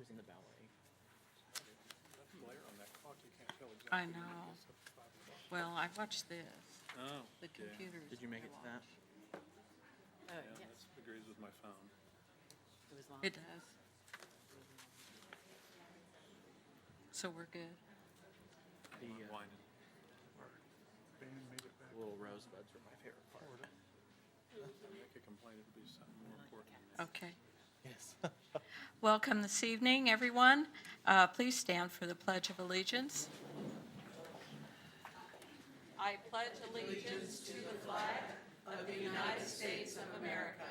was in the ballet. Glare on that clock, you can't tell exactly. I know. Well, I watched this. Oh, The yeah. computers. Did you make it to that? Yeah, that agrees with my phone. It was long. It does. So we're good. The Unwinded. little rosebuds were my favorite part. I make a complaint, it'll be something more important than that. Okay. Yes. Welcome this evening, everyone. Please stand for the Pledge of Allegiance. I pledge allegiance to the flag of the United States of America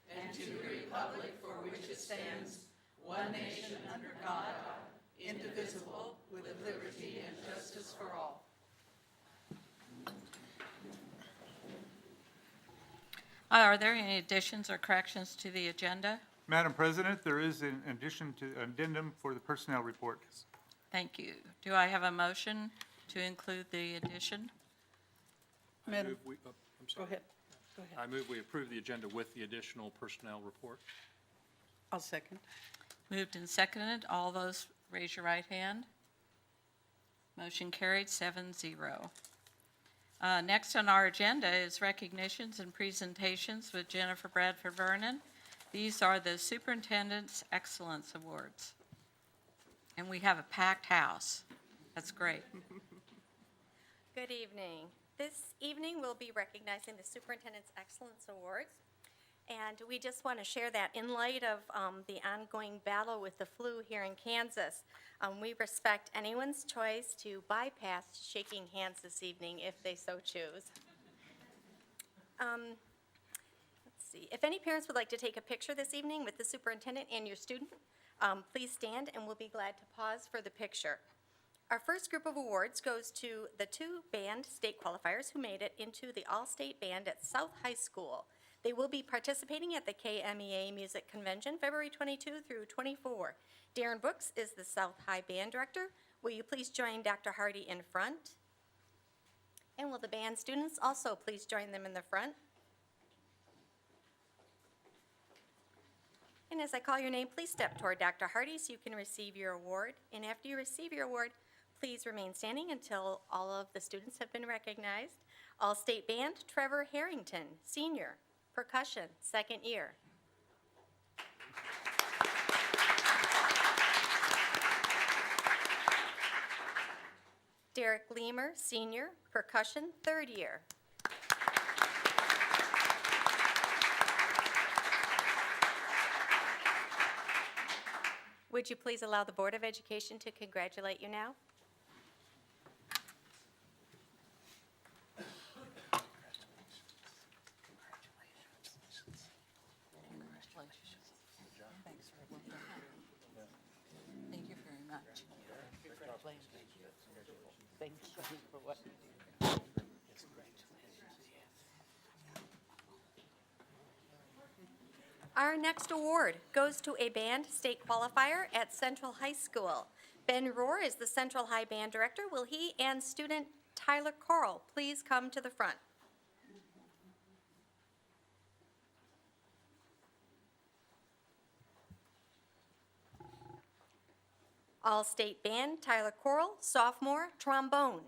and to the republic for which it stands, one nation under God, indivisible, with liberty and justice for all. Are there any additions or corrections to the agenda? Madam President, there is an addition to addendum for the personnel report. Thank you. Do I have a motion to include the addition? I Madam- move we- oh, I'm sorry. Go ahead. Go ahead. I move we approve the agenda with the additional personnel report. I'll second. Moved and seconded. All those raise your right hand. Motion carried 7-0. Next on our agenda is recognitions and presentations with Jennifer Bradford Vernon. These are the Superintendent's Excellence Awards. And we have a packed house. That's great. Good evening. This evening, we'll be recognizing the Superintendent's Excellence Awards. And we just want to share that in light of the ongoing battle with the flu here in Kansas. We respect anyone's choice to bypass shaking hands this evening if they so choose. Let's see. If any parents would like to take a picture this evening with the superintendent and your student, please stand and we'll be glad to pause for the picture. Our first group of awards goes to the 2 band state qualifiers who made it into the All-State Band at South High School. They will be participating at the KMEA Music Convention, February 22 through 24. Darren Brooks is the South High Band Director. Will you please join Dr. Hardy in front? And will the band students also please join them in the front? And as I call your name, please step toward Dr. Hardy so you can receive your award. And after you receive your award, please remain standing until all of the students have been recognized. All-State Band, Trevor Harrington, Senior. Percussion, 2nd year. Derek Leamer, Senior. Percussion, 3rd year. Would you please allow the Board of Education to congratulate you now? Thank you very much. Thank you for what you do. Our next award goes to a band state qualifier at Central High School. Ben Rohr is the Central High Band Director. Will he and student Tyler Coral please come to the front? All-State Band, Tyler Coral, sophomore, trombone.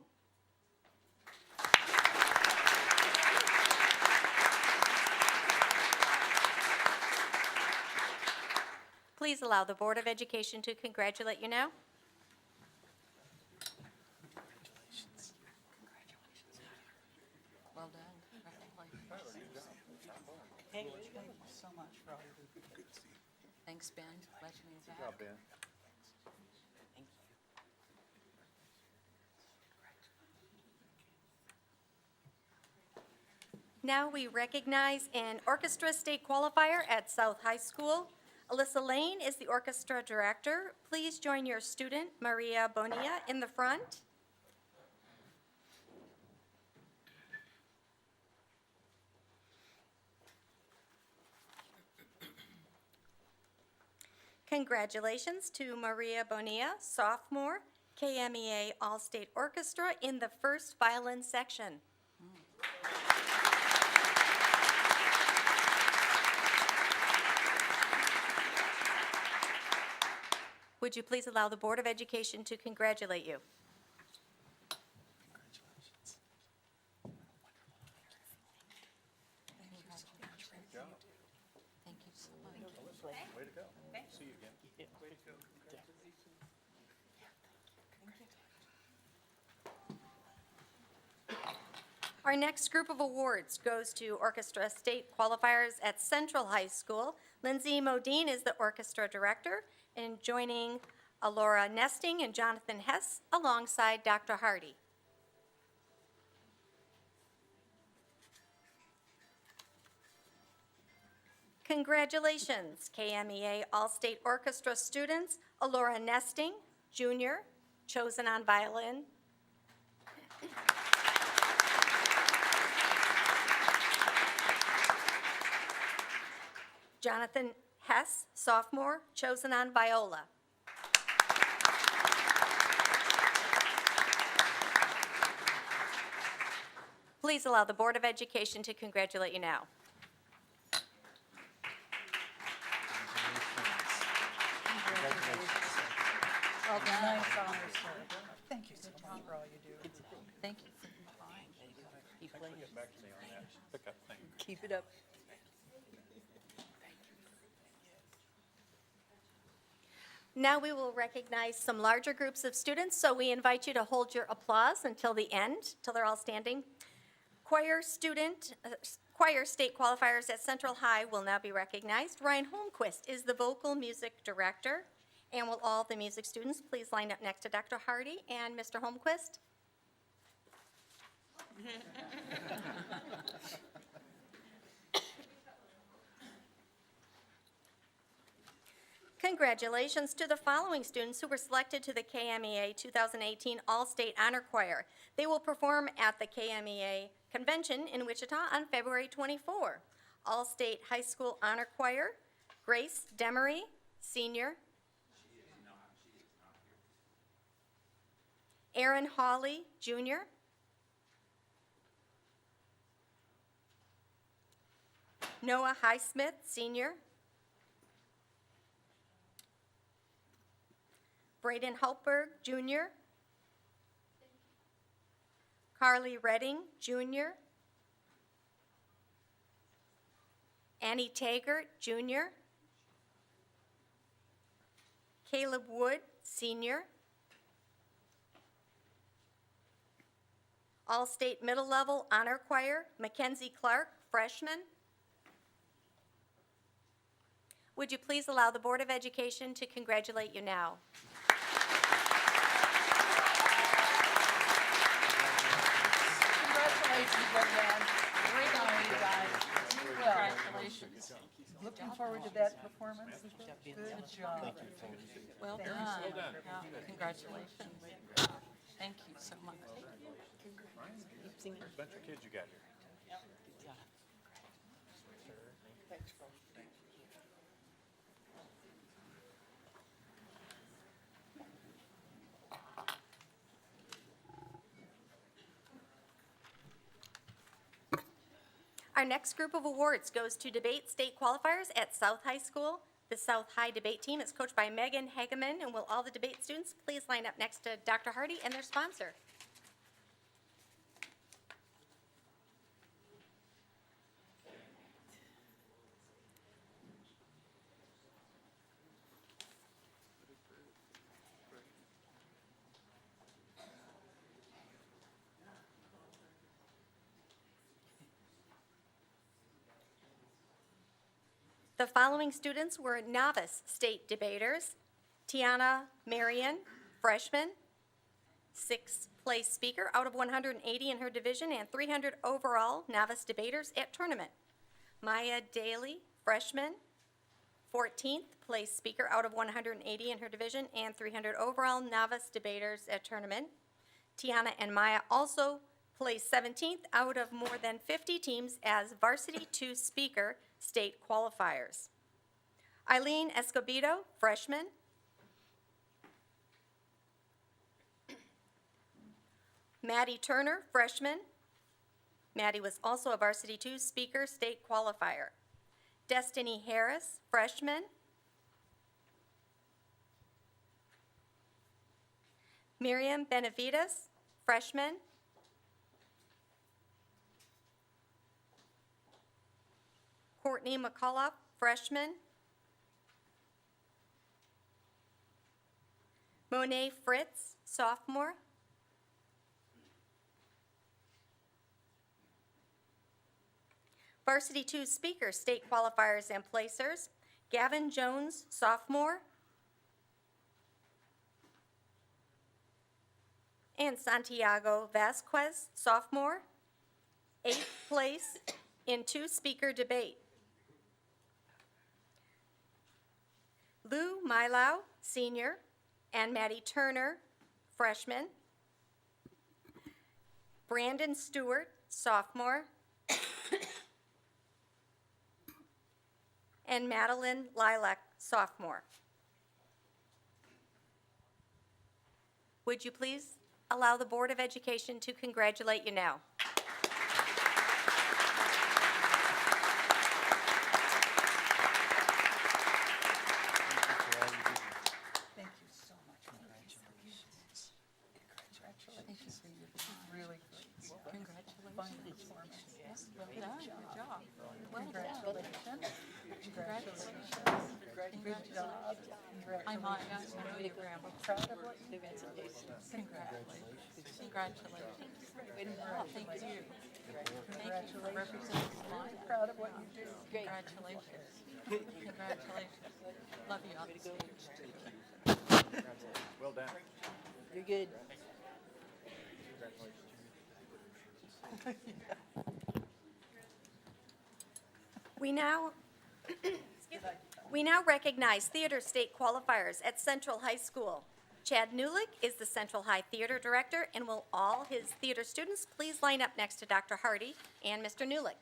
Please allow the Board of Education to congratulate you now. Well done. Congratulations. Hey, thank you so much for all you do. Thanks, Ben. Glad you made it Good back. job, Ben. Thank you. Now we recognize an orchestra state qualifier at South High School. Alyssa Lane is the orchestra director. Please join your student, Maria Bonilla, in the front. Congratulations to Maria Bonilla, sophomore, KMEA All-State Orchestra in the first violin section. Would you please allow the Board of Education to congratulate you? Congratulations. Thank you so much. Way to go. See you again. Our next group of awards goes to Orchestra State Qualifiers at Central High School. Lindsay Modine is the orchestra director, and joining Alora Nesting and Jonathan Hess alongside Dr. Hardy. Congratulations, KMEA All-State Orchestra students, Alora Nesting, Jr., chosen on violin. Jonathan Hess, sophomore, chosen on viola. Please allow the Board of Education to congratulate you now. Well done. Nice honor, sir. Thank you so much for all you do. Thank you for applying. Keep playing. Get back to me on that pickup thing. Keep it up. Now we will recognize some larger groups of students, so we invite you to hold your applause until the end, till they're all standing. Choir state qualifiers at Central High will now be recognized. Ryan Holmquist is the vocal music director. And will all the music students please line up next to Dr. Hardy and Mr. Holmquist? Congratulations to the following students who were selected to the KMEA 2018 All-State Honor Choir. They will perform at the KMEA Convention in Wichita on February 24. All-State High School Honor Choir, Grace Demery, senior. Aaron Hawley, junior. Noah Highsmith, senior. Braden Hultberg, junior. Carly Redding, junior. Annie Taggart, junior. Caleb Wood, senior. All-State Middle Level Honor Choir, Mackenzie Clark, freshman. Would you please allow the Board of Education to congratulate you now? Congratulations, young man. Great honor, you guys. You will. Congratulations. Looking forward to that performance. Good job. Well Thank you done. so much. Yeah, congratulations. Thank you so much. Bunch of kids you got here. Our next group of awards goes to debate state qualifiers at South High School. The South High debate team is coached by Megan Hageman, and will all the debate students please line up next to Dr. Hardy and their sponsor? The following students were novice state debaters: Tiana Marion, freshman, 6th place speaker out of 180 in her division and 300 overall novice debaters at tournament. Maya Daly, freshman, 14th place speaker out of 180 in her division and 300 overall novice debaters at tournament. Tiana and Maya also placed 17th out of more than 50 teams as varsity 2 speaker state qualifiers. Eileen Escobedo, freshman. Maddie Turner, freshman. Maddie was also a varsity 2 speaker state qualifier. Destiny Harris, freshman. Miriam Benavides, freshman. Courtney McCullough, freshman. Monet Fritz, sophomore. Varsity 2 speakers, state qualifiers and placers. Gavin Jones, sophomore. And Santiago Vasquez, sophomore. 8th place in 2-speaker debate. Lou Milau, senior, and Maddie Turner, freshman. Brandon Stewart, sophomore. And Madeline Lilac, sophomore. Would you please allow the Board of Education to congratulate you now? Thank you so much. Congratulations. Congratulations. This is really good. Congratulations. Finally for me. Yes, Well done, good job. Congratulations. Congratulations. Good job. I'm Congratulations. Maya, I know your grandma. Proud of what you do. Congratulations. Congratulations. Oh, thank you. Thank you for representing Maya. Proud of what you do. Congratulations. Congratulations. Love you on the stage. Well done. You're good. We now recognize theater state qualifiers at Central High School. Chad Newlick is the Central High Theater Director, and will all his theater students please line up next to Dr. Hardy and Mr. Newlick.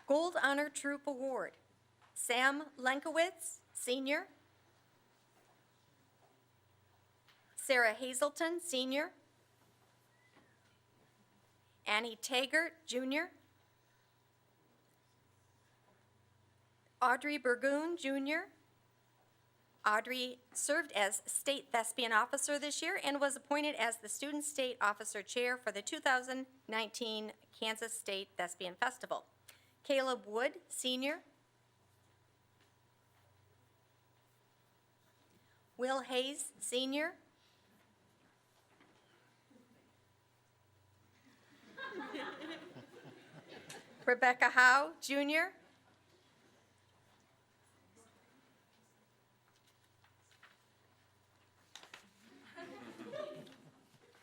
Gold Honor Troop Award, Sam Lenkowitz, senior. Sarah Hazelton, senior. Annie Taggart, junior. Audrey Burgoon, junior. Audrey served as State Thespian Officer this year and was appointed as the Student State Officer Chair for the 2019 Kansas State Thespian Festival. Caleb Wood, senior. Will Hayes, senior. Rebecca Howe, junior.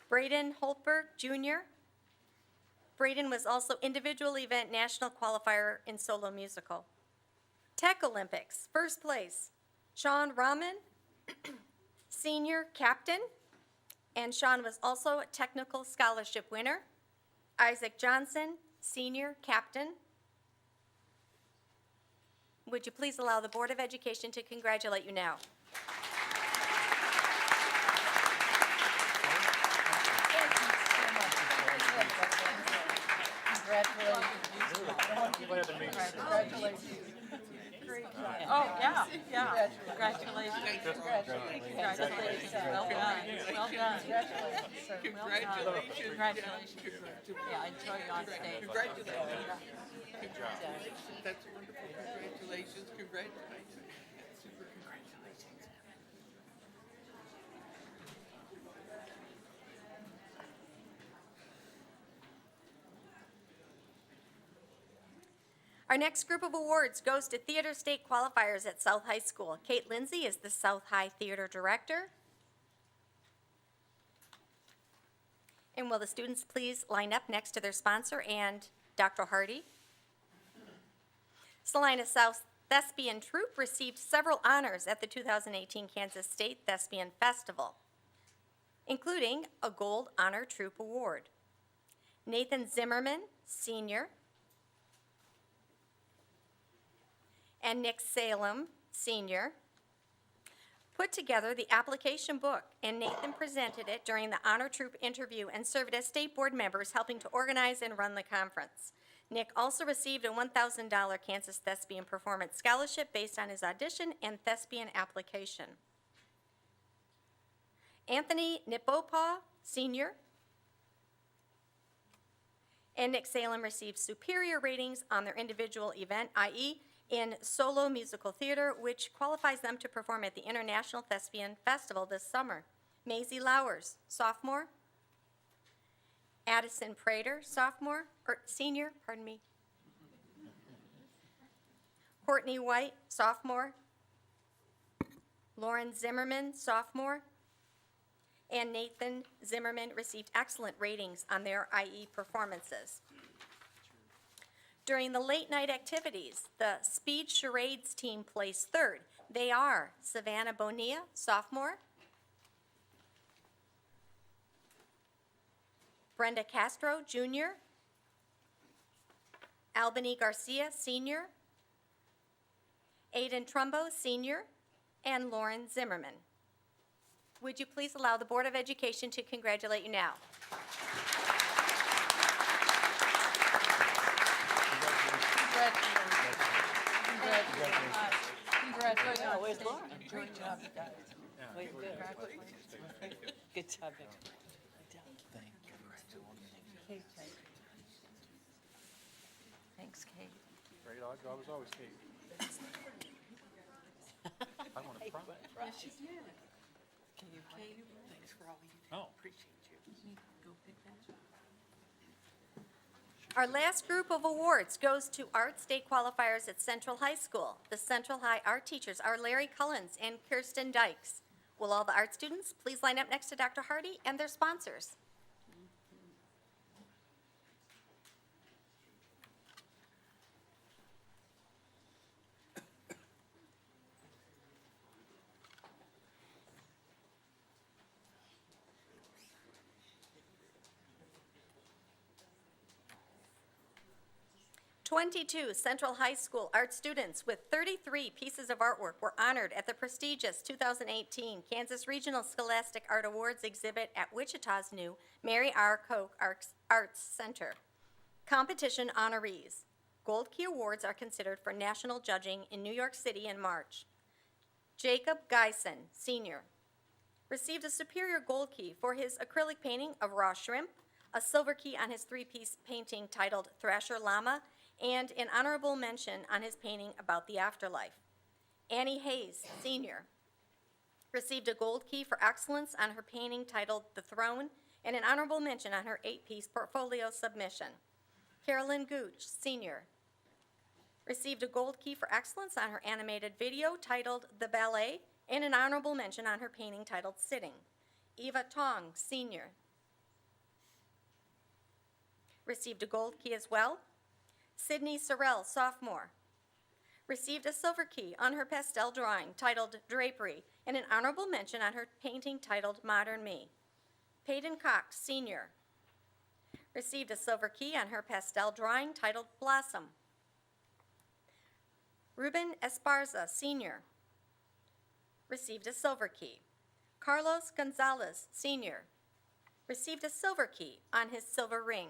Braden Holtberg, junior. Braden was also individual event national qualifier in solo musical. Tech Olympics, first place, Sean Rahman, senior captain, and Sean was also a technical scholarship winner. Isaac Johnson, senior captain. Would you please allow the Board of Education to congratulate you now? Congratulations. Great job. Oh, yeah, yeah. Congratulations. Congratulations. Well done. Well done. Congratulations, sir. Well done. Congratulations. Yeah, enjoy you on stage. Congratulations. Good job. That's wonderful. Congratulations. Congratulations. Super congratulations. Our next group of awards goes to Theater State Qualifiers at South High School. Kate Lindsay is the South High Theater Director. And will the students please line up next to their sponsor and Dr. Hardy? Salina South Thespian Troupe received several honors at the 2018 Kansas State Thespian Festival, including a Gold Honor Troupe Award. Nathan Zimmerman, senior, and Nick Salem, senior. put together the application book, and Nathan presented it during the Honor Troop interview and served as state board members helping to organize and run the conference. Nick also received a $1,000 Kansas Thespian Performance Scholarship based on his audition and thespian application. Anthony Nipopa, Sr., and Nick Salem received superior ratings on their individual event, i.e., in solo musical theater, which qualifies them to perform at the International Thespian Festival this summer. Maisie Lowers, sophomore. Addison Prater, senior. Courtney White, sophomore. Lauren Zimmerman, sophomore. And Nathan Zimmerman received excellent ratings on their IE performances. During the late night activities, the Speed Charades team placed third. They are Savannah Bonilla, sophomore. Brenda Castro, junior. Albany Garcia, senior. Aiden Trumbo, senior. And Lauren Zimmerman. Would you please allow the Board of Education to congratulate you now? Congratulations. Where's Lauren? Great job, you guys. Way to go. Good job, Nick. Kate, thanks, Kate. Great, I was always Kate. I want a prize. Thanks for all you do. Oh. Appreciate you. Go pick that up. Our last group of awards goes to Art State Qualifiers at Central High School. The Central High art teachers are Larry Cullens and Kirsten Dykes. Will all the art students please line up next to Dr. Hardy and their sponsors? "22 Central High School art students with 33 pieces of artwork were honored at the prestigious 2018 Kansas Regional Scholastic Art Awards exhibit at Wichita's new Mary R. Koch Arts Center. Competition honorees. Gold Key Awards are considered for national judging in New York City in March. Jacob Geisen, senior, received a Superior Gold Key for his acrylic painting of raw shrimp, a silver key on his three-piece painting titled Thrasher Llama, and an honorable mention on his painting about the afterlife. Annie Hayes, senior, received a gold key for excellence on her painting titled The Throne, and an honorable mention on her 8-piece portfolio submission. Carolyn Gooch, senior, received a gold key for excellence on her animated video titled The Ballet, and an honorable mention on her painting titled Sitting. Eva Tong, senior, received a gold key as well. Sydney Sorrell, sophomore, received a silver key on her pastel drawing titled Drapery, and an honorable mention on her painting titled Modern Me. Peyton Cox, senior, received a silver key on her pastel drawing titled Blossom. Ruben Esparza, senior, received a silver key. Carlos Gonzalez, senior, received a silver key on his silver ring.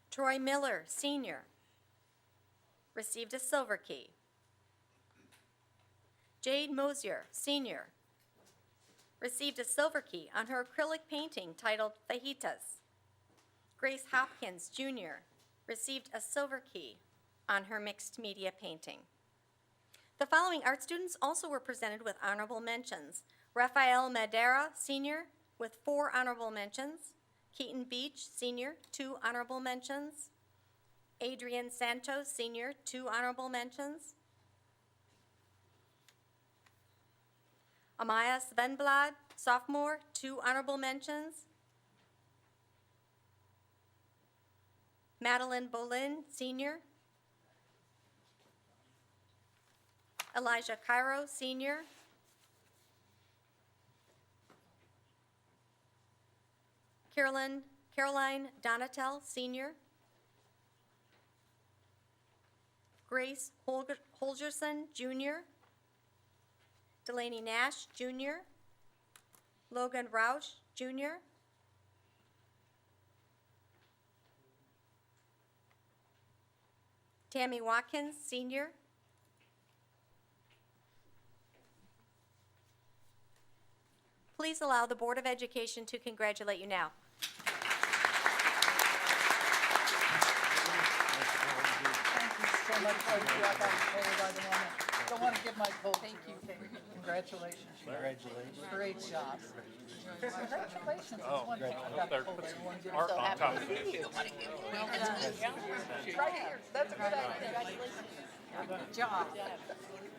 Troy Miller, senior, received a silver key. Jade Mosier, senior, received a silver key on her acrylic painting titled Fajitas. Grace Hopkins, Jr., received a silver key on her mixed media painting. The following art students also were presented with honorable mentions. Rafael Madera, senior, with 4 honorable mentions. Keaton Beach, senior, 2 honorable mentions. Adrian Santos, senior, 2 honorable mentions. Amaya Svenblad, sophomore, 2 honorable mentions. Madeline Bolin, senior. Elijah Cairo, senior. Caroline Donatel, senior. Grace Holgerson Jr., Delaney Nash Jr., Logan Roush Jr., Tammy Watkins Sr., Please allow the Board of Education to congratulate you now. Thank you so much, both of you. I got told I don't want to give my vote. Thank you. Congratulations. Congratulations. Great job. Congratulations. Oh, I got told everyone gives Art so on happy. top of it. Right here. That's a good idea. Good job.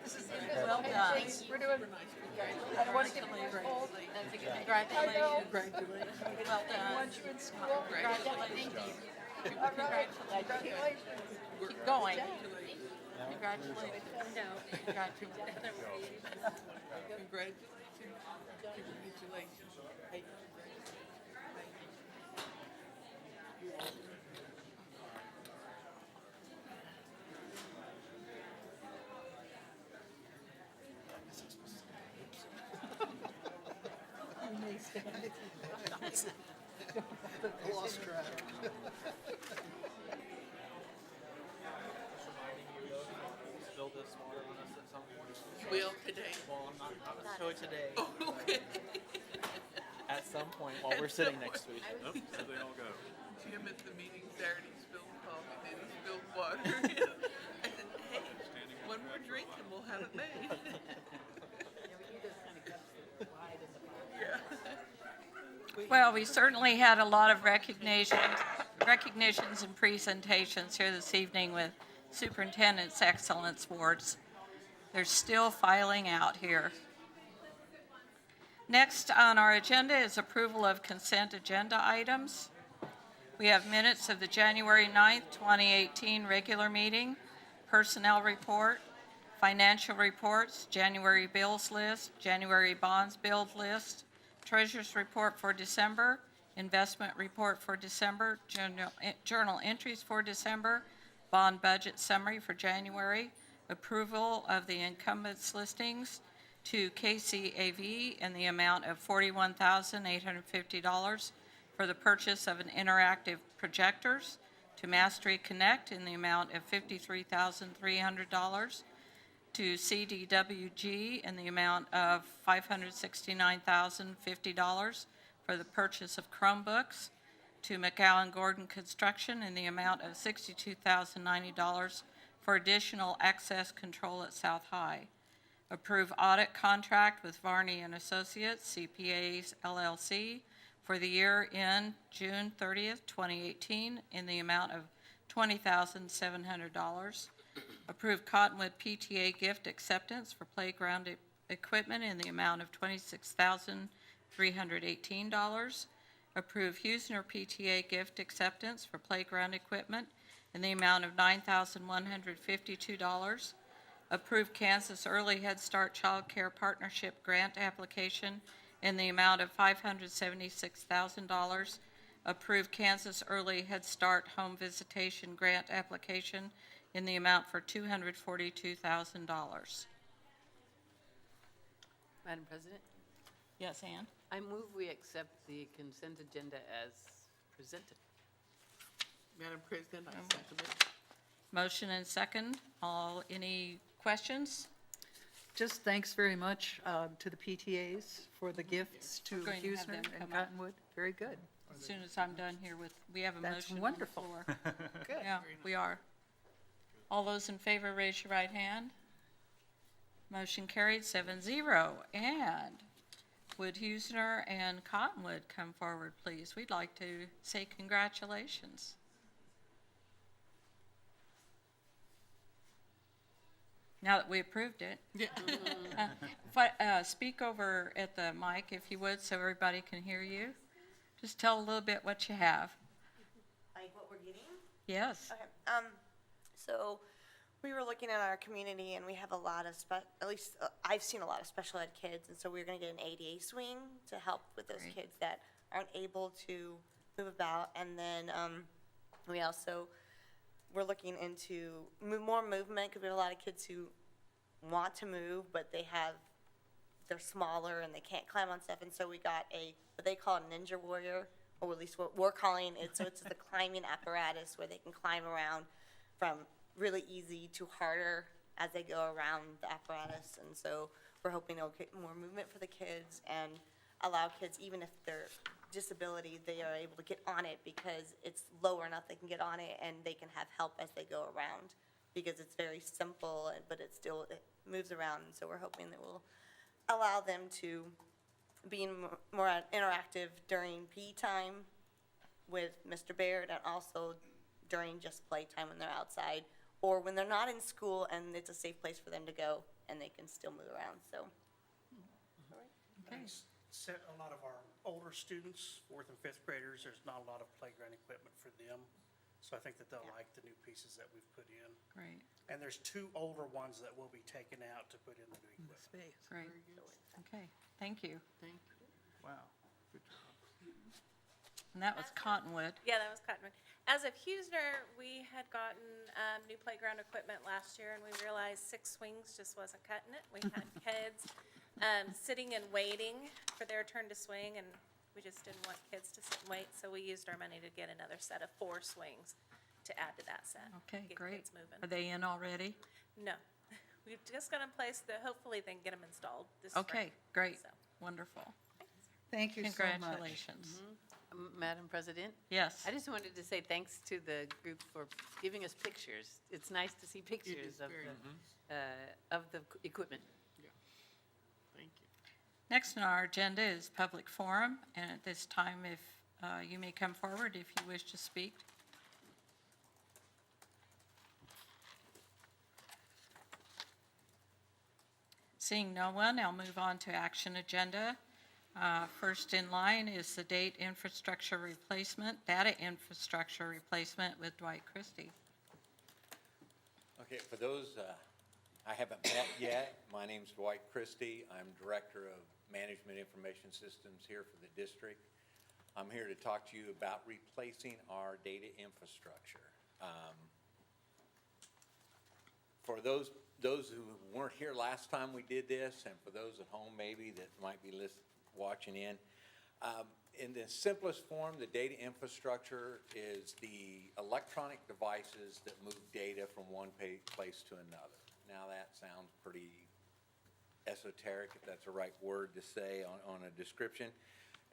This is Well done. We're doing. I don't want to give you a cold. Congratulations. Congratulations. Well I done. want you in school. Congratulations. Congratulations. Keep going. Congratulations. Congratulations. Congratulations. Hey. Lost track. Spill this water on us at some point. Will today. Well, I'm not so today. Oh, okay. At some point while we're sitting next to each other. Nope, so they all go. Jim at the meeting Saturday spilled coffee, then he spilled water. I said, hey, one more drink and we'll have it made. Yeah. Well, we certainly had a lot of recognitions and presentations here this evening with Superintendent's Excellence Awards. They're still filing out here. Next on our agenda is approval of consent agenda items. We have minutes of the January 9th, 2018 regular meeting, personnel report, financial reports, January bills list, January bonds billed list, treasurer's report for December, investment report for December, journal entries for December, bond budget summary for January, approval of the incumbents listings to KCAV in the amount of $41,850 for the purchase of an interactive projectors, to Mastery Connect in the amount of $53,300, to CDWG in the amount of $569,050 for the purchase of Chromebooks, to McGowan Gordon Construction in the amount of $62,090 for additional access control at South High. Approve audit contract with Varney and Associates, CPAs LLC, for the year end June 30th, 2018, in the amount of $20,700. Approve Cottonwood PTA gift acceptance for playground equipment in the amount of $26,318. Approve Hughesner PTA gift acceptance for playground equipment in the amount of $9,152. Approve Kansas Early Head Start Child Care Partnership Grant application in the amount of $576,000. Approve Kansas Early Head Start Home Visitation Grant application in the amount for $242,000. Madam President, Yes, Ann? I move we accept the consent agenda as presented. Madam President, I second it. Motion and second. Any questions? Just thanks very much to the PTAs for the gifts to We're going to have Hughesner them and come up. Cottonwood. Very good. As soon as I'm done here we have a That's motion on the wonderful. floor. Good. Yeah, we are. All those in favor, raise your right hand. Motion carried 7-0. And would Hughesner and Cottonwood come forward, please? We'd like to say congratulations. Now that we approved it. Yeah. Speak over at the mic if you would, so everybody can hear you. Just tell a little bit what you have. Like what we're getting? Yes. Okay. So we were looking at our community and we have a lot of at least I've seen a lot of special ed kids, and so we're going to get an ADA swing to help with those Great. kids that aren't able to move about. And then we also we're looking into more movement, because we have a lot of kids who want to move, but they're smaller and they can't climb on stuff, and so we got what they call a Ninja Warrior, or at least what we're calling it, so it's the climbing apparatus where they can climb around from really easy to harder as they go around the apparatus, and so we're hoping it'll get more movement for the kids and allow kids, even if they're disability, they are able to get on it because it's lower enough they can get on it, and they can have help as they go around, because it's very simple, but it moves around, and so we're hoping that we'll allow them to be more interactive during PE time with Mr. Baird, and also during just playtime when they're outside, or when they're not in school and it's a safe place for them to go and they can still move around, so. Okay. A lot of our older students, 4th and 5th graders, there's not a lot of playground equipment for them. So I think that they'll like the new pieces that we've put in. Great, And there's 2 older ones that will be taken out to put in the new equipment. great. Okay, thank you. Wow, good job. And that was Cottonwood. Yeah, that was Cottonwood. As of Hughesner, we had gotten new playground equipment last year, and we realized 6 swings just wasn't cutting it. We had kids sitting and waiting for their turn to swing, and we just didn't want kids to sit and wait, so we used our money to get another set of 4 swings to add to that set. Okay, Get great. kids moving. Are they in already? No, we've just got in place that hopefully they can get them installed this spring. Okay, great, So. wonderful. Thank you so much. Congratulations. Madam President? Yes. I just wanted to say thanks to the group for giving us pictures. It's nice to see pictures of the equipment. Thank you. Next on our agenda is public forum, and at this time, if you may come forward if you wish to speak. Seeing no one, I'll move on to action agenda. First in line is the data infrastructure replacement with Dwight Christie. Okay, for those I haven't met yet, my name's Dwight Christie. I'm Director of Management Information Systems here for the district. I'm here to talk to you about replacing our data infrastructure. For those who weren't here last time we did this, and for those at home maybe that might be watching in the simplest form, the data infrastructure is the electronic devices that move data from one place to another. Now that sounds pretty esoteric, if that's the right word to say on a description.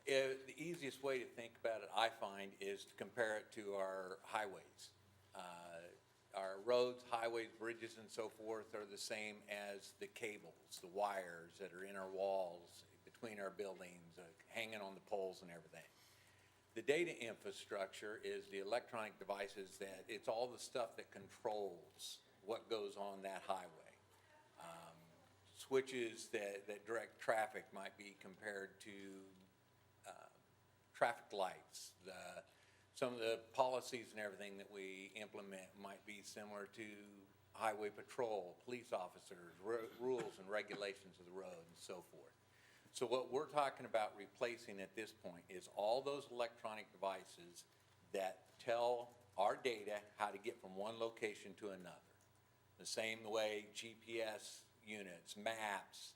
The easiest way to think about it, I find, is to compare it to our highways. Our roads, highways, bridges, and so forth are the same as the cables, the wires that are in our walls, between our buildings, hanging on the poles and everything. The data infrastructure is the electronic devices it's all the stuff that controls what goes on that highway. Switches that direct traffic might be compared to traffic lights. Some of the policies and everything that we implement might be similar to highway patrol, police officers, rules and regulations of the road, and so forth. So what we're talking about replacing at this point is all those electronic devices that tell our data how to get from one location to another. The same way GPS units, maps,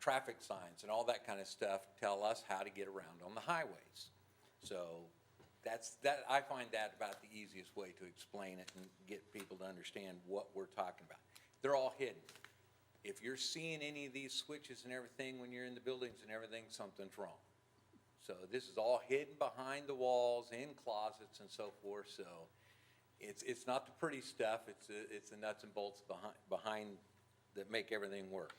traffic signs, and all that kind of stuff tell us how to get around on the highways. So I find that about the easiest way to explain it and get people to understand what we're talking about. They're all hidden. If you're seeing any of these switches and everything when you're in the buildings and everything, something's wrong. So this is all hidden behind the walls, in closets and so forth. So it's not the pretty stuff. It's the nuts and bolts behind that make everything work.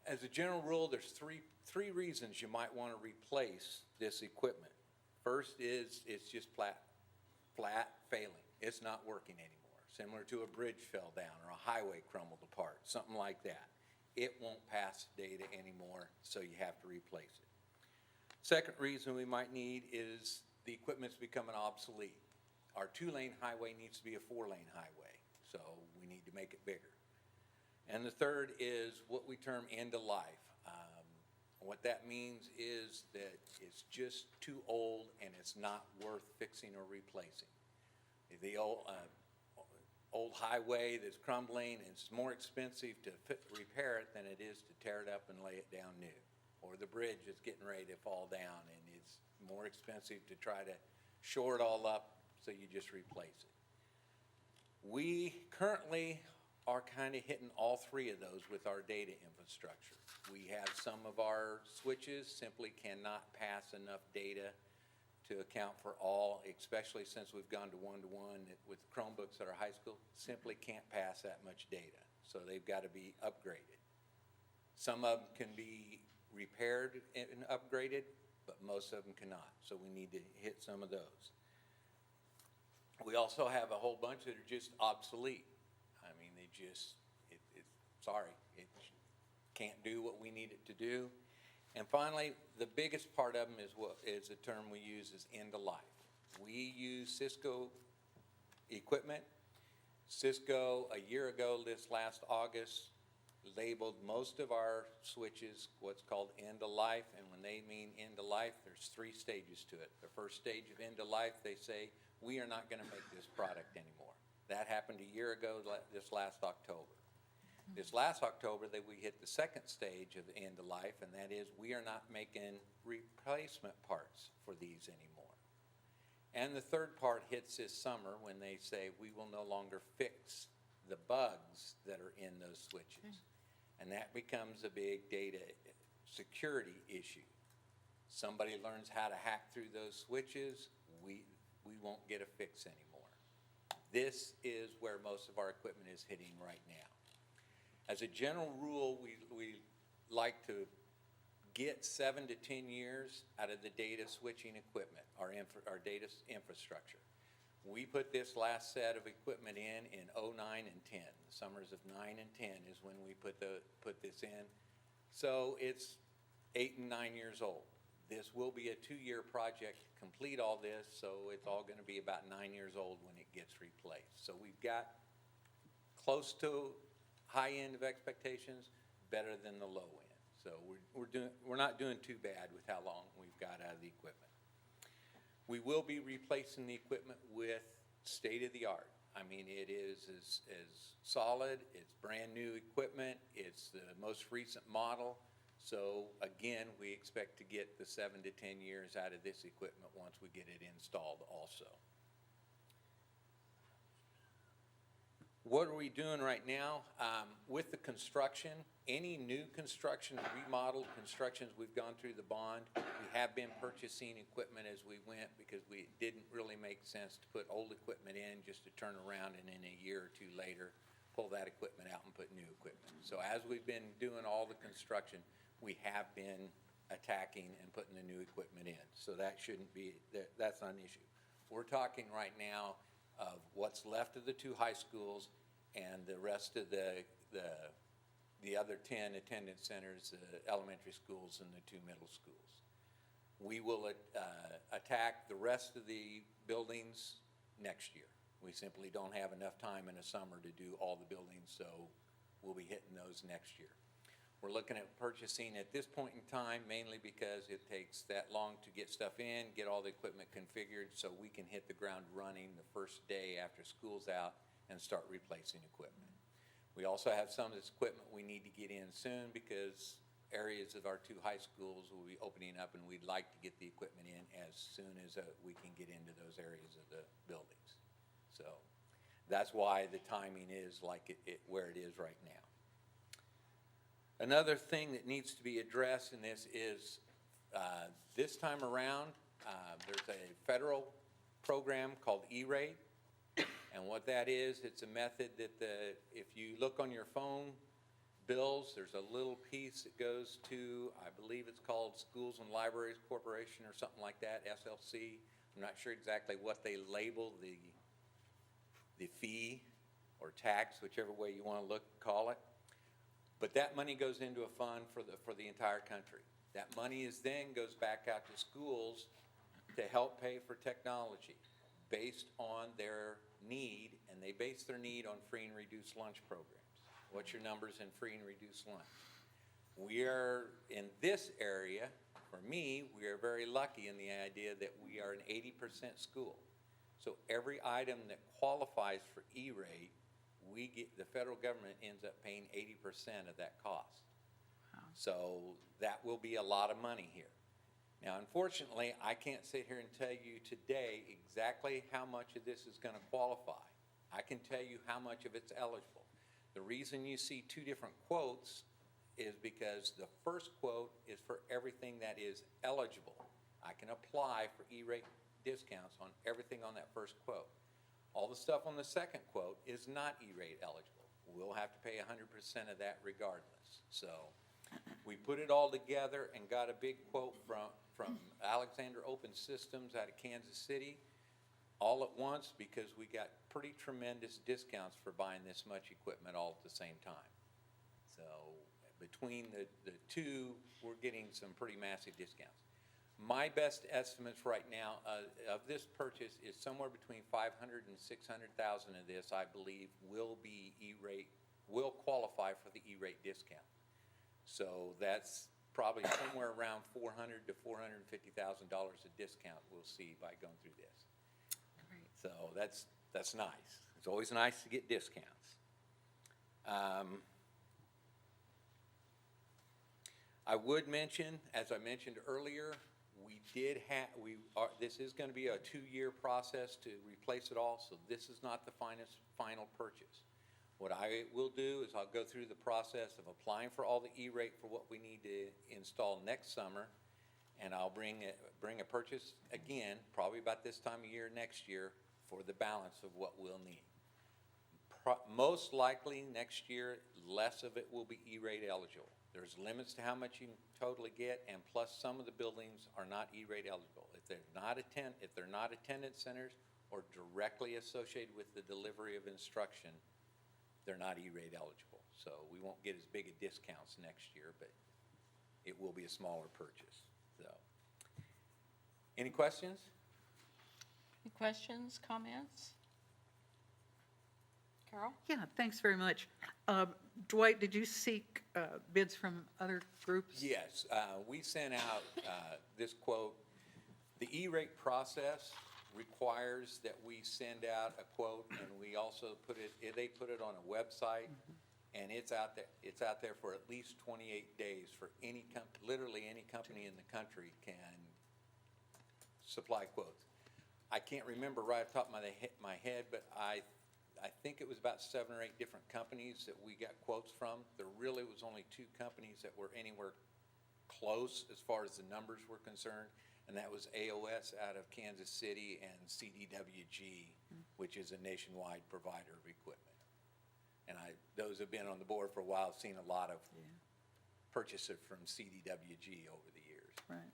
As a general rule, there's three reasons you might want to replace this equipment. First is it's just flat failing. It's not working anymore. Similar to a bridge fell down or a highway crumbled apart, something like that. It won't pass data anymore, so you have to replace it. Second reason we might need is the equipment's becoming obsolete. Our 2-lane highway needs to be a 4-lane highway, so we need to make it bigger. And the third is what we term end of life. What that means is that it's just too old and it's not worth fixing or replacing. The old highway that's crumbling, it's more expensive to repair it than it is to tear it up and lay it down new. Or the bridge is getting ready to fall down, and it's more expensive to try to shore it all up, so you just replace it. We currently are kind of hitting all three of those with our data infrastructure. We have some of our switches simply cannot pass enough data to account for all, especially since we've gone to one-to-one with Chromebooks at our high school, simply can't pass that much data. So they've got to be upgraded. Some of them can be repaired and upgraded, but most of them cannot. So we need to hit some of those. We also have a whole bunch that are just obsolete. I mean, they just, sorry, it can't do what we need it to do. And finally, the biggest part of them is the term we use is end of life. We use Cisco equipment. Cisco, a year ago, this last August, labeled most of our switches what's called end of life. And when they mean end of life, there's 3 stages to it. The first stage of end of life, they say, we are not going to make this product anymore. That happened a year ago, this last October. This last October, that we hit the second stage of end of life, and that is we are not making replacement parts for these anymore. And the third part hits this summer when they say we will no longer fix the bugs that are in those switches. And that becomes a big data security issue. Somebody learns how to hack through those switches, we won't get a fix anymore. This is where most of our equipment is hitting right now. As a general rule, we like to get 7 to 10 years out of the data switching equipment, our data infrastructure. We put this last set of equipment in 09 and 10. The summers of 9 and 10 is when we put this in. So it's 8 and 9 years old. This will be a 2-year project to complete all this, so it's all going to be about 9 years old when it gets replaced. So we've got close to high end of expectations, better than the low end. So we're not doing too bad with how long we've got out of the equipment. We will be replacing the equipment with state-of-the-art. I mean, it is as solid, it's brand new equipment, it's the most recent model. So again, we expect to get the 7 to 10 years out of this equipment once we get it installed also. What are we doing right now? With the construction, any new construction, remodeled constructions, we've gone through the bond. We have been purchasing equipment as we went because it didn't really make sense to put old equipment in just to turn around and in a year or two later, pull that equipment out and put new equipment. So as we've been doing all the construction, we have been attacking and putting the new equipment in. So that shouldn't be, that's not an issue. We're talking right now of what's left of the 2 high schools and the rest of the other 10 attendance centers, the elementary schools and the 2 middle schools. We will attack the rest of the buildings next year. We simply don't have enough time in the summer to do all the buildings, so we'll be hitting those next year. We're looking at purchasing at this point in time, mainly because it takes that long to get stuff in, get all the equipment configured, so we can hit the ground running the first day after school's out and start replacing equipment. We also have some of this equipment we need to get in soon because areas of our 2 high schools will be opening up and we'd like to get the equipment in as soon as we can get into those areas of the buildings. So that's why the timing is like where it is right now. Another thing that needs to be addressed in this is this time around, there's a federal program called E-Rate. And what that is, it's a method that if you look on your phone bills, there's a little piece that goes to, I believe it's called Schools and Libraries Corporation or something like that, SLC. I'm not sure exactly what they label the fee or tax, whichever way you want to call it. But that money goes into a fund for the entire country. That money then goes back out to schools to help pay for technology based on their need, and they base their need on free and reduced lunch programs. What's your numbers in free and reduced lunch? We are, in this area, for me, we are very lucky in the idea that we are an 80% school. So every item that qualifies for E-rate, the federal government ends up paying 80% of that cost. So that will be a lot of money here. Now, unfortunately, I can't sit here and tell you today exactly how much of this is going to qualify. I can tell you how much of it's eligible. The reason you see two different quotes is because the first quote is for everything that is eligible. I can apply for E-rate discounts on everything on that first quote. All the stuff on the second quote is not E-rate eligible. We'll have to pay 100% of that regardless. So we put it all together and got a big quote from Alexander Open Systems out of Kansas City all at once, because we got pretty tremendous discounts for buying this much equipment all at the same time. So between the two, we're getting some pretty massive discounts. My best estimates right now of this purchase is somewhere between 500 and 600,000 of this, I believe, will be E-rate, will qualify for the E-rate discount. So that's probably somewhere around $400,000 to $450,000 of discount we'll see by going through this. Great. So that's nice. It's always nice to get discounts. I would mention, as I mentioned earlier, this is going to be a 2-year process to replace it all, so this is not the final purchase. What I will do is I'll go through the process of applying for all the E-rate for what we need to install next summer, and I'll bring a purchase again, probably about this time of year next year, for the balance of what we'll need. Most likely next year, less of it will be E-rate eligible. There's limits to how much you can totally get, and plus some of the buildings are not E-rate eligible. If they're not attendance centers or directly associated with the delivery of instruction, they're not E-rate eligible. So we won't get as big a discounts next year, but it will be a smaller purchase. So, any questions? Any questions, comments? Carol? Yeah, thanks very much. Dwight, did you seek bids from other groups? Yes, we sent out this quote. The E-rate process requires that we send out a quote, and we also they put it on a website, and it's out there for at least 28 days for literally any company in the country can supply quotes. I can't remember right off the top of my head, but I think it was about 7 or 8 different companies that we got quotes from. There really was only 2 companies that were anywhere close as far as the numbers were concerned, and that was AOS out of Kansas City and CDWG, which is a nationwide provider of equipment. And those have been on the board for a while, seen a lot of purchases from CDWG over the years. Right.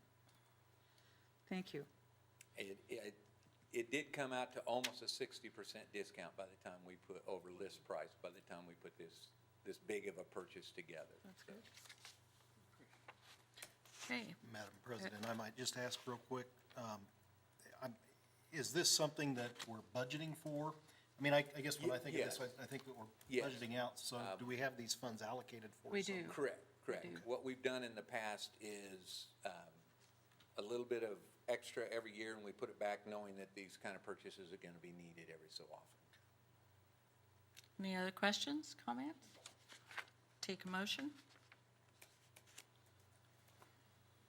Thank you. It did come out to almost a 60% discount by the time we put over list price, by the time we put this big of a purchase together. That's good. Okay. Madam President, I might just ask real quick, is this something that we're budgeting for? I mean, I guess when I think of this, Yes. I think that we're Yes. budgeting out, so do we have these funds allocated for We something? do. Correct. do. What we've done in the past is a little bit of extra every year, and we put it back knowing that these kind of purchases are going to be needed every so often. Any other questions, comments? Take a motion.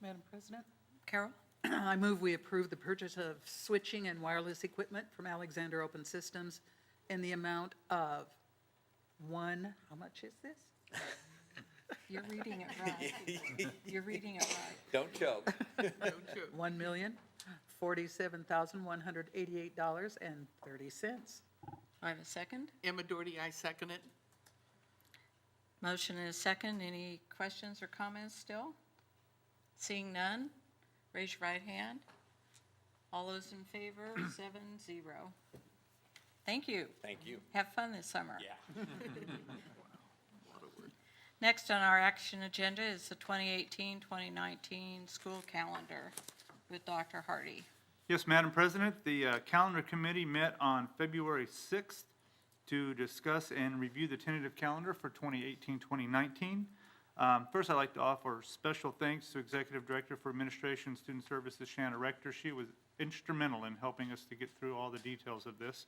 Madam President, Carol? I move we approve the purchase of switching and wireless equipment from Alexander Open Systems in the amount of how much is this? You're reading it right. You're reading it right. Don't choke. $1,047,188.30. I have a second. Emma Doherty, I second it. Motion and a second. Any questions or comments still? Seeing none, raise your right hand. All those in favor, 7-0. Thank you. Thank you. Have fun this summer. Yeah. Next on our action agenda is the 2018-2019 school calendar with Dr. Hardy. Yes, Madam President, the Calendar Committee met on February 6th to discuss and review the tentative calendar for 2018-2019. First, I'd like to offer special thanks to Executive Director for Administration and Student Services, Shanna Rector. She was instrumental in helping us to get through all the details of this.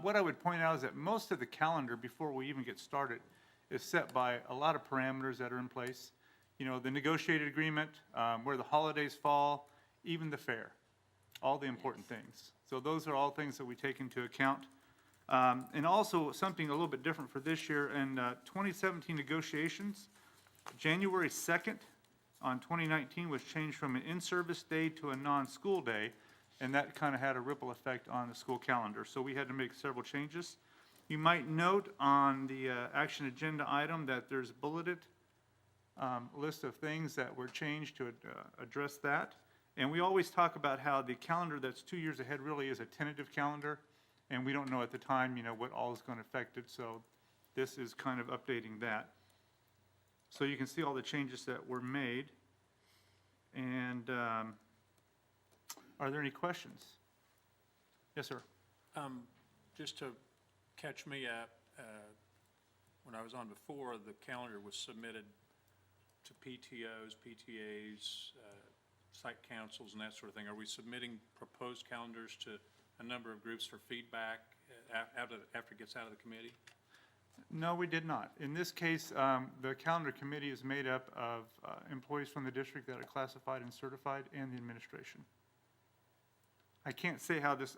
What I would point out is that most of the calendar, before we even get started, is set by a lot of parameters that are in place. You know, the negotiated agreement, where the holidays fall, even the fair, all the important things. So those are all things that we take into account. And also something a little bit different for this year, in 2017 negotiations, January 2nd on 2019 was changed from an in-service day to a non-school day, and that kind of had a ripple effect on the school calendar. So we had to make several changes. You might note on the action agenda item that there's a bulleted list of things that were changed to address that. And we always talk about how the calendar that's 2 years ahead really is a tentative calendar, and we don't know at the time, you know, what all is going to affect it. So this is kind of updating that. So you can see all the changes that were made. And are there any questions? Yes, sir. Just to catch me up, when I was on before, the calendar was submitted to PTOs, PTAs, site councils, and that sort of thing. Are we submitting proposed calendars to a number of groups for feedback after it gets out of the committee? No, we did not. In this case, the calendar committee is made up of employees from the district that are classified and certified, and the administration. I can't say how this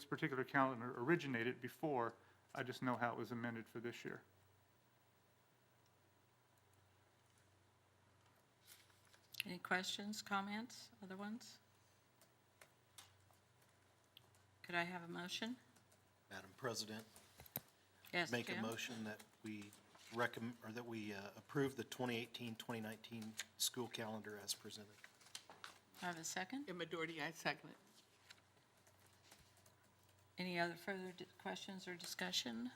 particular calendar originated before. I just know how it was amended for this year. Any questions, comments, other ones? Could I have a motion? Madam President, Yes, make Jim? a motion that we approve the 2018-2019 school calendar as presented. I have a second. In majority, I second it. Any other further questions or discussion?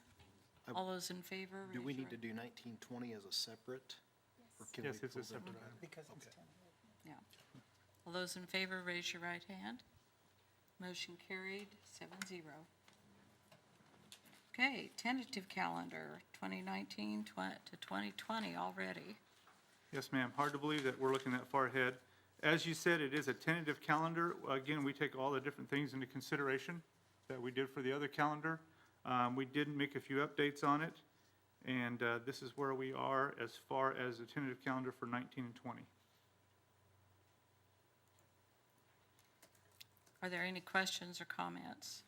All those in favor? Do we raise your need to do 1920 as a separate? Or can Yes, we it's a pull them separate together? item. Because it's Okay. 10. Yeah. All those in favor, raise your right hand. Motion carried, 7-0. Okay, tentative calendar, 2019 to 2020 already. Yes, ma'am. Hard to believe that we're looking that far ahead. As you said, it is a tentative calendar. Again, we take all the different things into consideration that we did for the other calendar. We did make a few updates on it, and this is where we are as far as the tentative calendar for 19 and 20. Are there any questions or comments?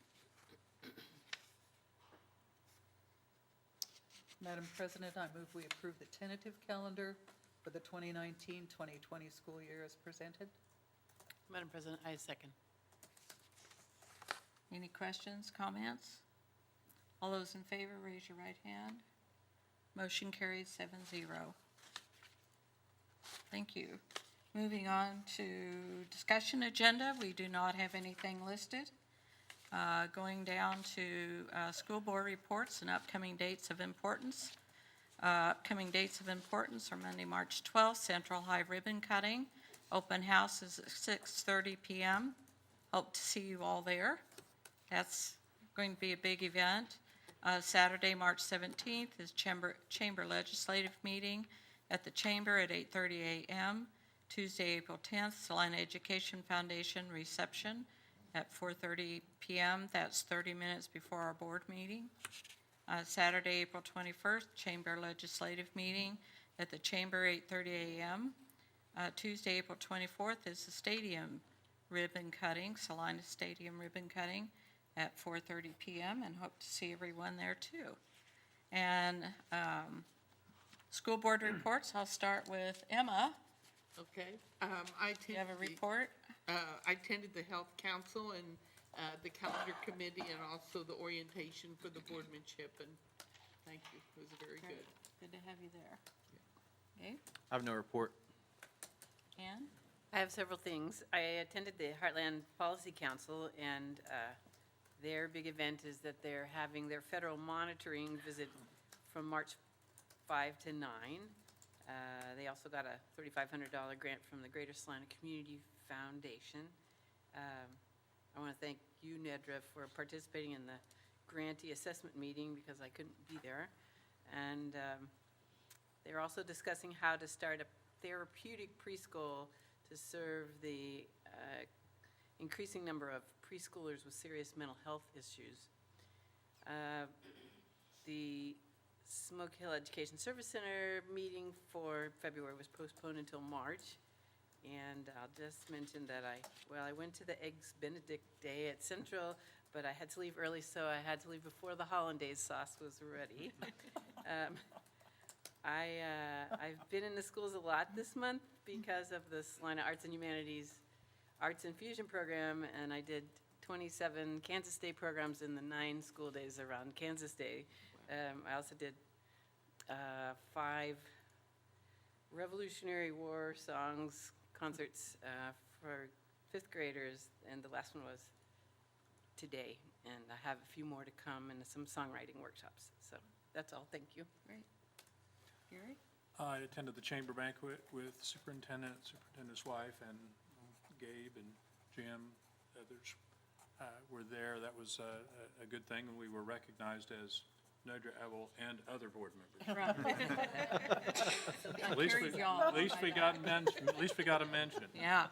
Madam President, I move we approve the tentative calendar for the 2019-2020 school year as presented. Madam President, I second. Any questions, comments? All those in favor, raise your right hand. Motion carries 7-0. Thank you. Moving on to discussion agenda, we do not have anything listed. Going down to school board reports and upcoming dates of importance. Upcoming dates of importance are Monday, March 12th, Central High ribbon cutting. Open house is at 6:30 p.m. Hope to see you all there. That's going to be a big event. Saturday, March 17th is Chamber Legislative Meeting at the Chamber at 8:30 a.m. Tuesday, April 10th, Salina Education Foundation reception at 4:30 p.m. That's 30 minutes before our board meeting. Saturday, April 21st, Chamber Legislative Meeting at the Chamber, 8:30 a.m. Tuesday, April 24th is the stadium ribbon cutting, Salina Stadium ribbon cutting at 4:30 p.m. and hope to see everyone there too. And school board reports, I'll start with Emma. Okay, Do you have a report? I attended the Health Council and the Calendar Committee and also the orientation for the boardmanship, and thank you, it was very good. Good to have you there. Okay, I have no report. Ann? I have several things. I attended the Heartland Policy Council, and their big event is that they're having their federal monitoring visit from March 5 to 9. They also got a $3,500 grant from the Greater Salina Community Foundation. I want to thank you, Nedra, for participating in the grantee assessment meeting because I couldn't be there. And they're also discussing how to start a therapeutic preschool to serve the increasing number of preschoolers with serious mental health issues. The Smoke Hill Education Service Center meeting for February was postponed until March. And I'll just mention that I went to the Eggs Benedict Day at Central, but I had to leave early, so I had to leave before the hollandaise sauce was ready. I've been in the schools a lot this month because of the Salina Arts and Humanities Arts Infusion Program, and I did 27 Kansas Day programs in the 9 school days around Kansas Day. I also did 5 Revolutionary War songs concerts for 5th graders, and the last one was today, and I have a few more to come and some songwriting workshops. So that's all. Thank you. Great. Gary? I attended the chamber banquet with superintendent's wife, and Gabe and Jim, others were there. That was a good thing, and we were recognized as Nedra Ebel and other board members. At least we got a mention. Yeah.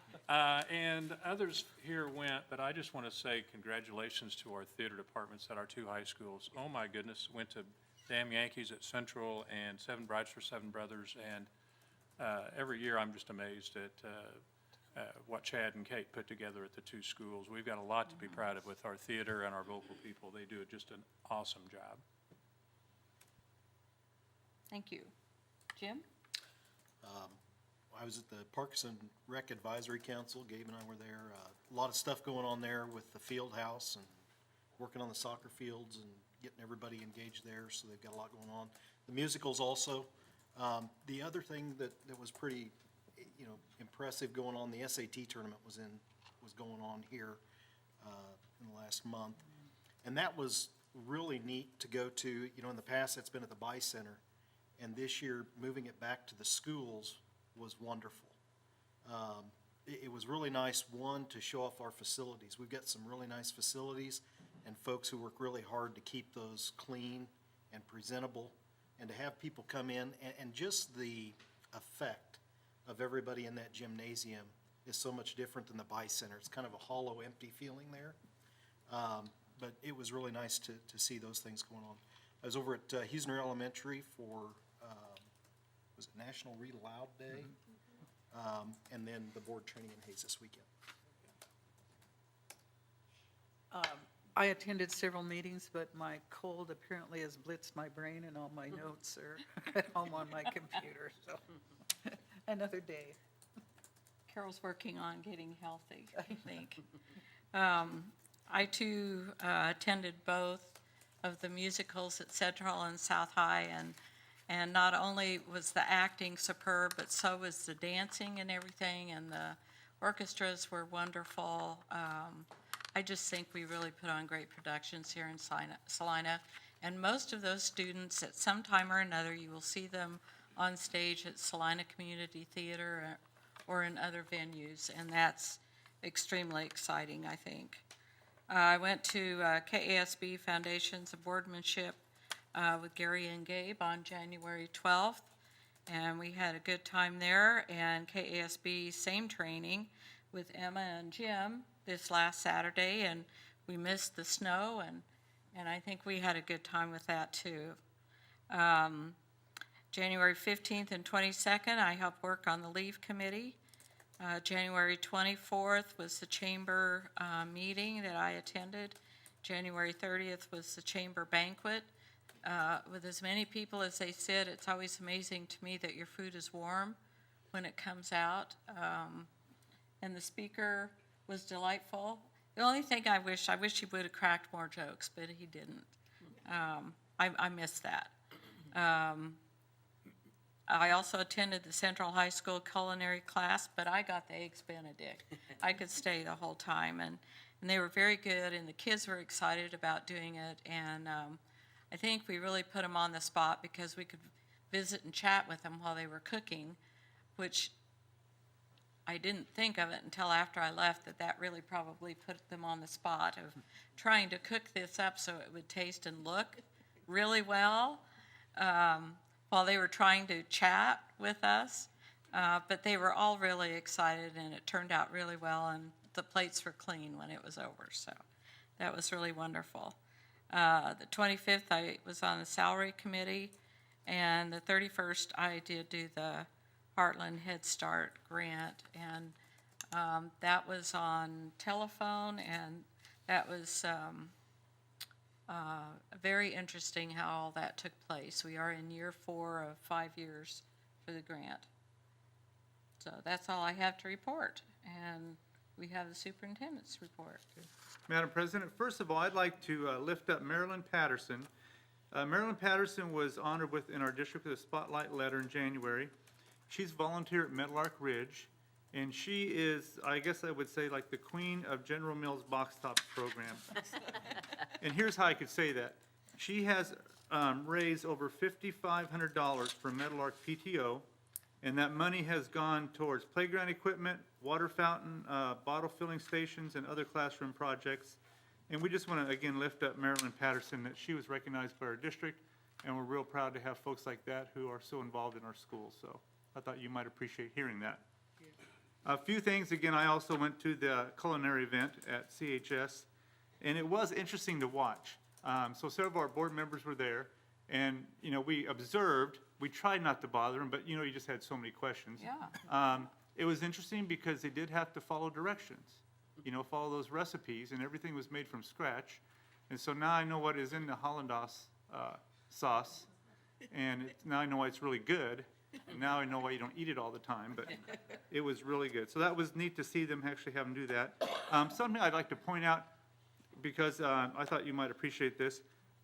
And others here went, but I just want to say congratulations to our theater departments at our 2 high schools. Oh my goodness, went to Damn Yankees at Central and 7 Brides for 7 Brothers, and every year I'm just amazed at what Chad and Kate put together at the 2 schools. We've got a lot to be proud of with our theater and our vocal people. They do just an awesome job. Thank you. Jim? I was at the Parks and Rec Advisory Council. Gabe and I were there. A lot of stuff going on there with the field house and working on the soccer fields and getting everybody engaged there, so they've got a lot going on. The musicals also. The other thing that was pretty, impressive going on, the SAT tournament was going on here in the last month. And that was really neat to go to. In the past, it's been at the Buy Center. And this year, moving it back to the schools was wonderful. It was really nice, one, to show off our facilities. We've got some really nice facilities and folks who work really hard to keep those clean and presentable, and to have people come in, and just the effect of everybody in that gymnasium is so much different than the Buy Center. It's kind of a hollow, empty feeling there. But it was really nice to see those things going on. I was over at Huesner Elementary for was it National Read Aloud Day? And then the board training in Hayes this weekend. I attended several meetings, but my cold apparently has blitzed my brain, and all my notes are at home on my computer, so another day. Carol's working on getting healthy, I think. I too attended both of the musicals at Central and South High, and not only was the acting superb, but so was the dancing and everything, and the orchestras were wonderful. I just think we really put on great productions here in Salina, and most of those students, at some time or another, you will see them on stage at Salina Community Theater or in other venues, and that's extremely exciting, I think. I went to KASB Foundations of Boardmanship with Gary and Gabe on January 12th, and we had a good time there. And KASB same training with Emma and Jim this last Saturday, and we missed the snow, and I think we had a good time with that too. January 15th and 22nd, I helped work on the Leave Committee. January 24th was the chamber meeting that I attended. January 30th was the chamber banquet. With as many people as they sit, it's always amazing to me that your food is warm when it comes out. And the speaker was delightful. The only thing I wish he would have cracked more jokes, but he didn't. I missed that. I also attended the Central High School culinary class, but I got the Eggs Benedict. I could stay the whole time, and they were very good, and the kids were excited about doing it, and I think we really put them on the spot because we could visit and chat with them while they were cooking, which I didn't think of it until after I left, that really probably put them on the spot of trying to cook this up so it would taste and look really well. While they were trying to chat with us, but they were all really excited, and it turned out really well, and the plates were clean when it was over, so that was really wonderful. The 25th, I was on the salary committee, and the 31st, I did do the Heartland Head Start grant, and that was on telephone, and that was very interesting how all that took place. We are in year 4 of 5 years for the grant. So that's all I have to report, and we have the superintendent's report. Madam President, first of all, I'd like to lift up Marilyn Patterson. Marilyn Patterson was honored in our district with a spotlight letter in January. She's volunteer at Meadowlark Ridge, and she is, I guess I would say, like the queen of General Mills box top program. And here's how I could say that. She has raised over $5,500 for Meadowlark PTO, and that money has gone towards playground equipment, water fountain, bottle filling stations, and other classroom projects. And we just want to, again, lift up Marilyn Patterson, that she was recognized by our district, and we're real proud to have folks like that who are so involved in our schools. So I thought you might appreciate hearing that. A few things, again, I also went to the culinary event at CHS, and it was interesting to watch. So several of our board members were there, and, you know, we observed. We tried not to bother them, but, you know, you just had so many questions. Yeah. It was interesting because they did have to follow directions, you know, follow those recipes, and everything was made from scratch. And so now I know what is in the Hollandaise sauce, and now I know why it's really good. And now I know why you don't eat it all the time, but it was really good. So that was neat to see them actually have them do that. Something I'd like to point out, because I thought you might appreciate this.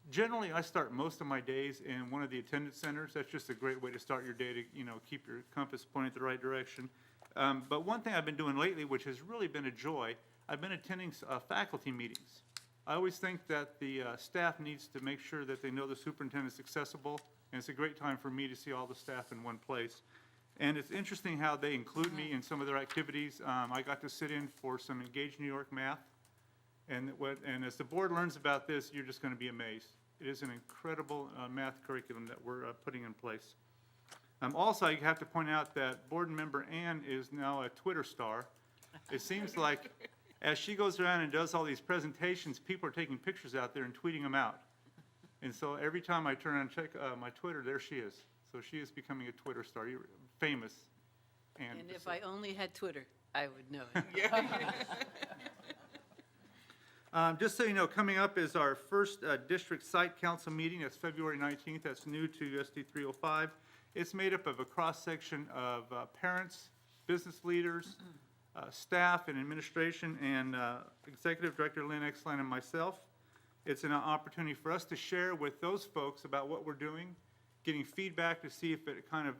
Generally, I start most of my days in one of the attendance centers. That's just a great way to start your day to, you know, keep your compass pointed the right direction. But one thing I've been doing lately, which has really been a joy, I've been attending faculty meetings. I always think that the staff needs to make sure that they know the superintendent's accessible, and it's a great time for me to see all the staff in one place. And it's interesting how they include me in some of their activities. I got to sit in for some Engage New York math, and as the board learns about this, you're just going to be amazed. It is an incredible math curriculum that we're putting in place. Also, I have to point out that board member Ann is now a Twitter star. It seems like as she goes around and does all these presentations, people are taking pictures out there and tweeting them out. And so every time I turn and check my Twitter, there she is. So she is becoming a Twitter star, famous. And if I only had Twitter, I would know it. Just so you know, coming up is our first district site council meeting. That's February 19th. That's new to USD 305. It's made up of a cross-section of parents, business leaders, staff and administration, and Executive Director Lynn Exline and myself. It's an opportunity for us to share with those folks about what we're doing, getting feedback to see if it kind of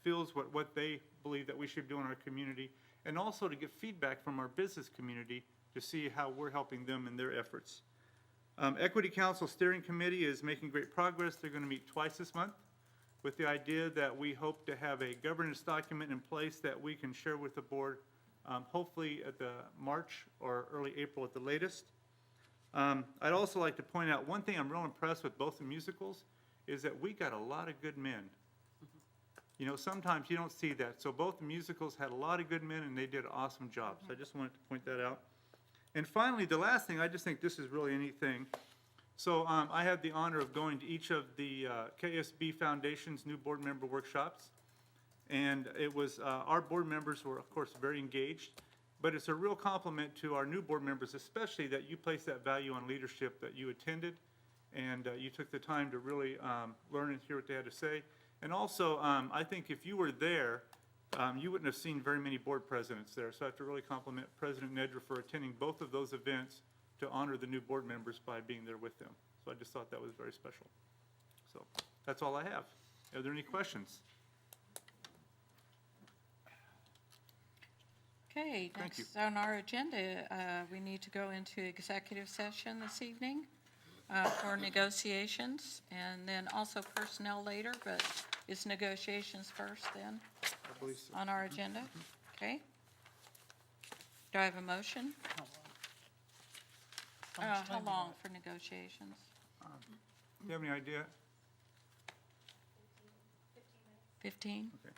feels what they believe that we should do in our community, and also to get feedback from our business community to see how we're helping them in their efforts. Equity Council Steering Committee is making great progress. They're going to meet twice this month with the idea that we hope to have a governance document in place that we can share with the board, hopefully at the March or early April at the latest. I'd also like to point out one thing I'm real impressed with both the musicals is that we got a lot of good men. You know, sometimes you don't see that. So both the musicals had a lot of good men, and they did an awesome job. So I just wanted to point that out. And finally, the last thing, I just think this is really a neat thing. So I had the honor of going to each of the KSB Foundation's new board member workshops. And it was, our board members were, of course, very engaged. But it's a real compliment to our new board members, especially that you place that value on leadership, that you attended, and you took the time to really learn and hear what they had to say. And also, I think if you were there, you wouldn't have seen very many board presidents there. So I have to really compliment President Nedra for attending both of those events to honor the new board members by being there with them. So I just thought that was very special. So that's all I have. Are there any questions? Okay, Thank you. next on our agenda, we need to go into executive session this evening for negotiations, and then also personnel later, but it's negotiations first then I believe so. on our agenda? Okay. Do I have a motion? How long for negotiations? Do you have any idea? 15? Okay.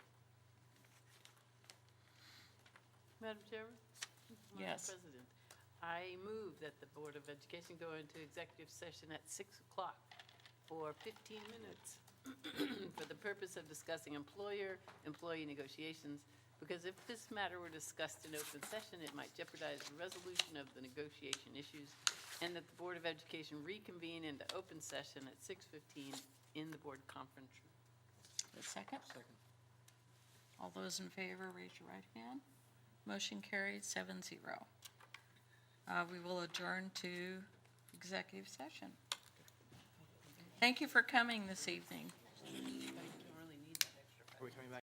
Madam Chairman? Yes. Madam President, I move that the Board of Education go into executive session at 6 o'clock for 15 minutes for the purpose of discussing employer-employee negotiations, because if this matter were discussed in open session, it might jeopardize the resolution of the negotiation issues, and that the Board of Education reconvene into open session at 6:15 in the board conference room. A second? Second. All those in favor, raise your right hand. Motion carried 7-0. We will adjourn to executive session. Thank you for coming this evening. Don't really need that extra. Are we coming back